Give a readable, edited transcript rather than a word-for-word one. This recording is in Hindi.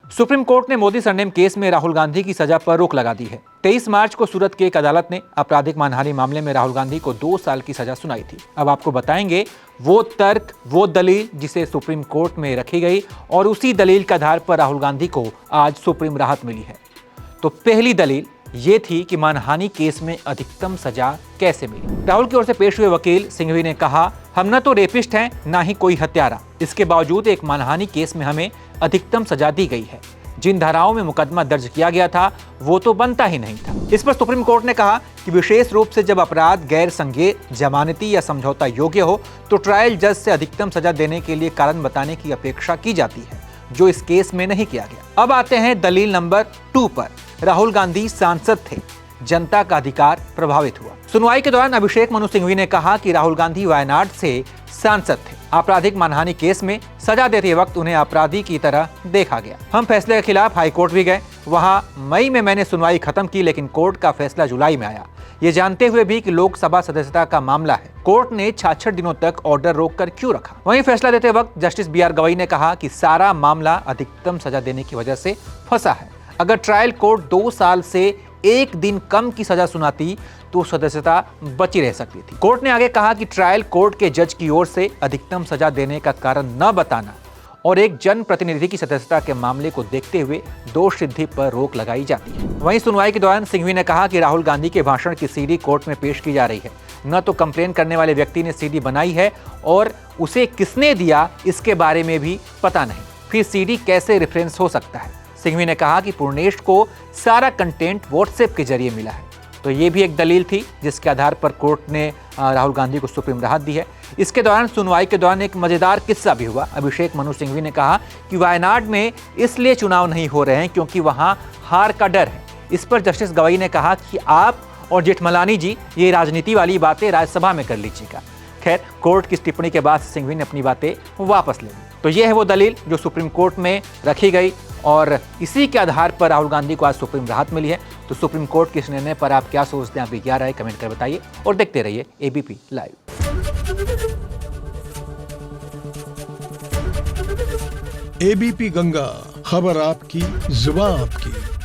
सुप्रीम कोर्ट ने मोदी सरनेम केस में राहुल गांधी की सजा पर रोक लगा दी है। 23 मार्च को सूरत की एक अदालत ने आपराधिक मानहानि मामले में राहुल गांधी को 2 साल की सजा सुनाई थी। अब आपको बताएंगे वो तर्क, वो दलील जिसे सुप्रीम कोर्ट में रखी गई और उसी दलील के आधार पर राहुल गांधी को आज सुप्रीम राहत मिली है। तो पहली दलील ये थी कि मानहानि केस में अधिकतम सजा कैसे मिली। राहुल की ओर से पेश हुए वकील सिंघवी ने कहा, हम न तो रेपिस्ट हैं न ही कोई हत्यारा, इसके बावजूद एक मानहानि केस में हमें अधिकतम सजा दी गई है। जिन धाराओं में मुकदमा दर्ज किया गया था वो तो बनता ही नहीं था। इस पर सुप्रीम कोर्ट ने कहा कि विशेष रूप से जब अपराध गैर संज्ञेय, जमानती या समझौता योग्य हो तो ट्रायल जज से अधिकतम सजा देने के लिए कारण बताने की अपेक्षा की जाती है, जो इस केस में नहीं किया गया। अब आते हैं दलील नंबर 2 पर। राहुल गांधी सांसद थे, जनता का अधिकार प्रभावित हुआ। सुनवाई के दौरान अभिषेक मनु सिंघवी ने कहा कि राहुल गांधी वायनाड से सांसद थे। आपराधिक मानहानि केस में सजा देते वक्त उन्हें अपराधी की तरह देखा गया। हम फैसले के खिलाफ हाईकोर्ट भी गए। वहां मई में मैंने सुनवाई खत्म की, लेकिन कोर्ट का फैसला जुलाई में आया। ये जानते हुए भी कि लोकसभा सदस्यता का मामला है, कोर्ट ने 66 दिनों तक ऑर्डर रोककर क्यों रखा। वहीं फैसला देते वक्त जस्टिस BR गवई ने कहा कि सारा मामला अधिकतम सजा देने की वजह से फंसा है। अगर ट्रायल कोर्ट 2 साल से 1 दिन कम की सजा सुनाती तो सदस्यता बची रह सकती थी। कोर्ट ने आगे कहा कि ट्रायल कोर्ट के जज की ओर से अधिकतम सजा देने का कारण न बताना और एक जनप्रतिनिधि की सदस्यता के मामले को देखते हुए दोष सिद्धि पर रोक लगाई जाती है। वहीं सुनवाई के दौरान सिंघवी ने कहा कि राहुल गांधी के भाषण की CD कोर्ट में पेश की जा रही है। न तो कंप्लेन करने वाले व्यक्ति ने CD बनाई है और उसे किसने दिया इसके बारे में भी पता नहीं, फिर CD कैसे रेफरेंस हो सकता है। सिंघवी ने कहा कि पूर्णेश को सारा कंटेंट व्हाट्सएप के जरिए मिला है। तो ये भी एक दलील थी जिसके आधार पर कोर्ट ने राहुल गांधी को सुप्रीम राहत दी है। इसके दौरान सुनवाई के दौरान एक मजेदार किस्सा भी हुआ। अभिषेक मनु सिंघवी ने कहा कि वायनाड में इसलिए चुनाव नहीं हो रहे हैं क्योंकि वहां हार का डर है। इस पर जस्टिस गवई ने कहा कि आप और जेठमलानी जी ये राजनीति वाली बातें राज्यसभा में कर लीजिएगा। खैर, कोर्ट की टिप्पणी के बाद सिंघवी ने अपनी बातें वापस ले ली। तो ये है वो दलील जो सुप्रीम कोर्ट में रखी गई और इसी के आधार पर राहुल गांधी को आज सुप्रीम राहत मिली है। तो सुप्रीम कोर्ट के इस निर्णय पर आप क्या सोचते हैं, आपकी क्या राय, कमेंट कर बताइए और देखते रहिए ABP लाइव। ABP गंगा, खबर आपकी, जुबान आपकी।